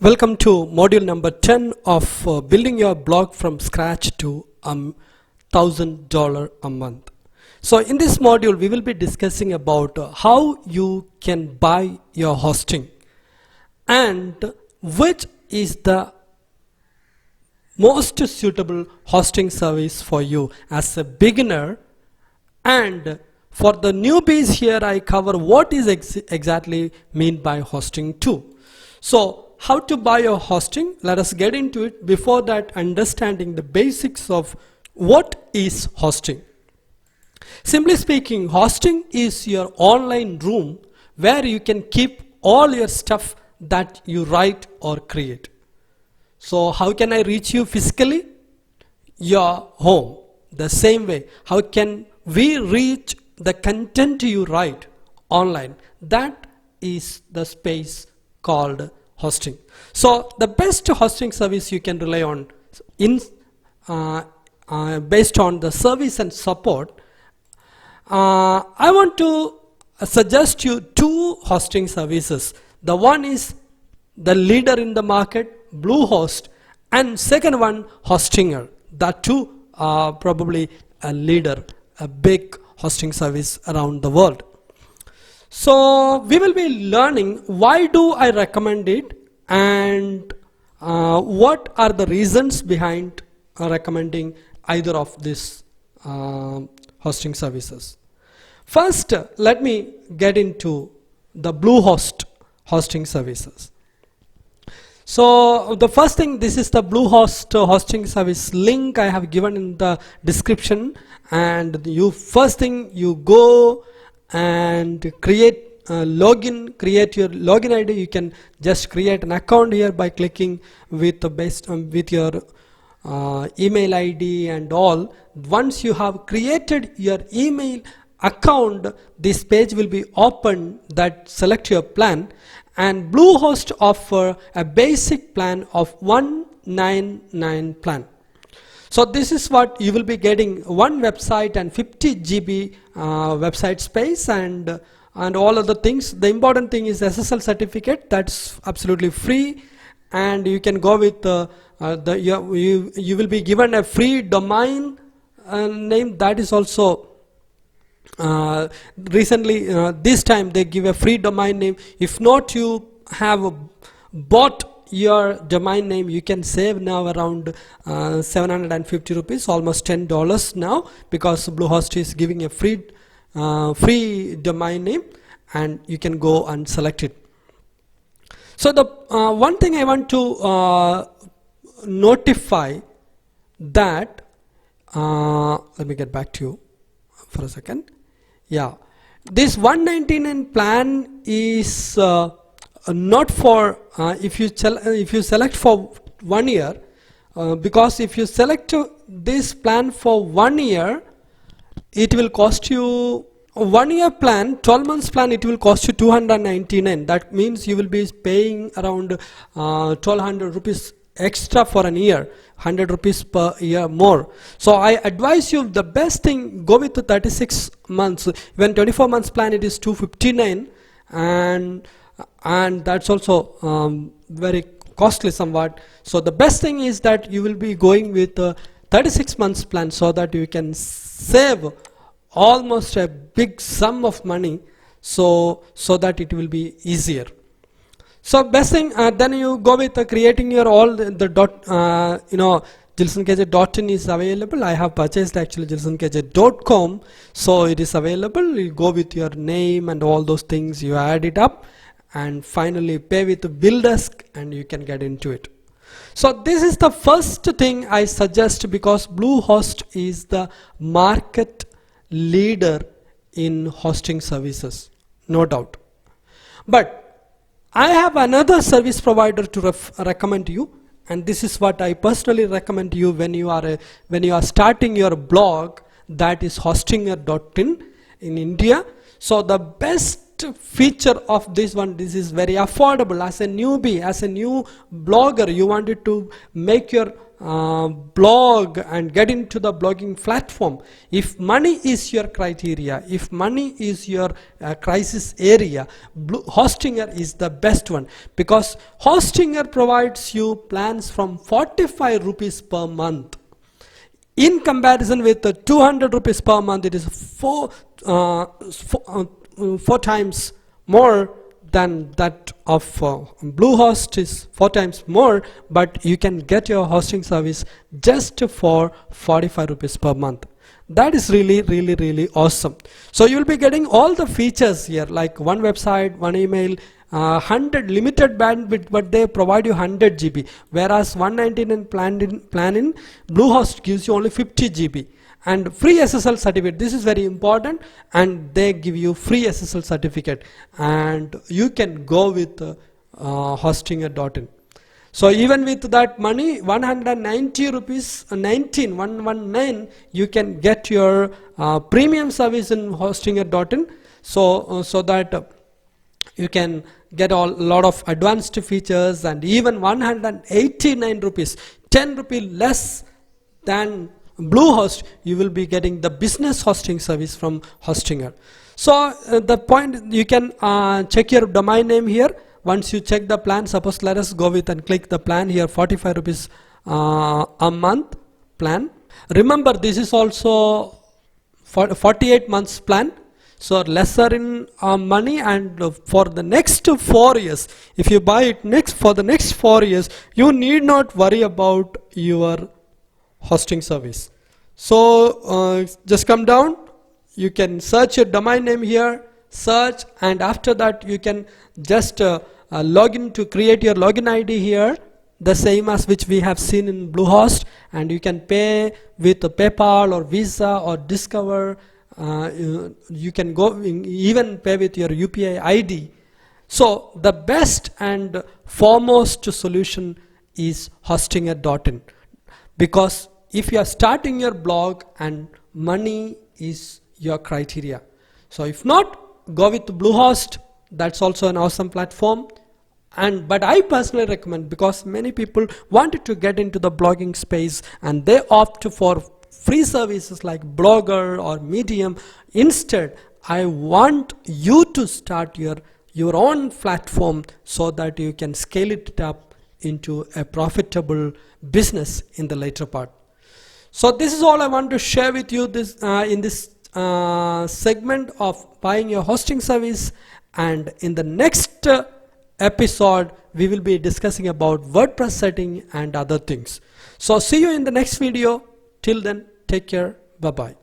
Welcome to module number 10 of building your blog from scratch to $1,000 a month. So in this module we will be discussing about how you can buy your hosting and which is the most suitable hosting service for you as a beginner, and for the newbies here I cover what is exactly mean by hosting too. So how to buy your hosting, let us get into it. Before that, understanding the basics of what is hosting. Simply speaking, hosting is your online room where you can keep all your stuff that you write or create. So how can I reach you physically? Your home. The same way, how can we reach the content you write online? That is the space called hosting. So the best hosting service you can rely on based on the service and support, I want to suggest you two hosting services. The one is the leader in the market, Bluehost, and second one, Hostinger. The two are probably a leader, a big hosting service around the world. So we will be learning why do I recommend it and what are the reasons behind recommending either of these hosting services. First, let me get into the Bluehost hosting services. So the first thing, this is the Bluehost hosting service link I have given in the description, and you first thing you go and create create your login ID. You can just create an account here by clicking with the with your email ID and all. Once you have created your email account, this page will be open that select your plan, and Bluehost offer a basic plan of 199 plan. So this is what you will be getting: one website and 50 GB website space and all other things. The important thing is SSL certificate, that's absolutely free, and you can go with you will be given a free domain name. That is also recently this time they give a free domain name. If not, you have bought your domain name, you can save now around 750 rupees, almost $10 now, because Bluehost is giving a free domain name and you can go and select it. So the one thing I want to notify that let me get back to you for a second. Yeah, this 199 plan is not for if you select for 1 year, because if you select this plan for 1 year, it will cost you 1 year plan, 12 months plan, it will cost you 299. That means you will be paying around 1200 rupees extra for an year, 100 rupees per year more. So I advise you, the best thing, go with the 36 months. When 24 months plan, it is 259, and that's also very costly somewhat. So the best thing is that you will be going with 36 months plan, so that you can save almost a big sum of money, so that it will be easier. So best thing, then you go with creating your all the dot, jilsonkj.in is available. I have purchased actually jilsonkj.com, so it is available. You go with your name and all those things, you add it up, and finally pay with BillDesk and you can get into it. So this is the first thing I suggest, because Bluehost is the market leader in hosting services, no doubt. But I have another service provider to recommend to you, and this is what I personally recommend to you when you are starting your blog. That is Hostinger.in in India. So the best feature of this one, this is very affordable. As a newbie, as a new blogger, you wanted to make your blog and get into the blogging platform, if money is your criteria, if money is your crisis area, Hostinger is the best one, because Hostinger provides you plans from 45 rupees per month. In comparison with the 200 rupees per month, it is four times more than that of Bluehost is 4 times more, but you can get your hosting service just for 45 rupees per month. That is really awesome. So you will be getting all the features here, like one website, one email, 100 limited bandwidth, but they provide you 100 GB, whereas 199 plan in Bluehost gives you only 50 GB. And free SSL certificate, this is very important, and they give you free SSL certificate, and you can go with Hostinger.in. So even with that money, 190 rupees, 119, you can get your premium service in Hostinger.in, so that you can get a lot of advanced features, and even 189 rupees, 10 rupee less than Bluehost, you will be getting the business hosting service from Hostinger. So the point, you can check your domain name here. Once you check the plan, suppose let us go with and click the plan here, 45 rupees a month plan. Remember, this is also 48 months plan, so lesser in money, and for the next 4 years, if you buy it for the next 4 years, you need not worry about your hosting service. So just come down, you can search your domain name here, search, and after that you can just log in to create your login ID here, the same as which we have seen in Bluehost, and you can pay with PayPal or Visa or Discover. You can go even pay with your UPI ID. So the best and foremost solution is Hostinger.in, because if you are starting your blog and money is your criteria, so if not, go with Bluehost. That's also an awesome platform. But I personally recommend, because many people wanted to get into the blogging space and they opt for free services like Blogger or Medium. Instead, I want you to start your own platform so that you can scale it up into a profitable business in the later part. So this is all I want to share with you in this segment of buying your hosting service, and in the next episode we will be discussing about WordPress setting and other things. So see you in the next video. Till then, take care. Bye bye.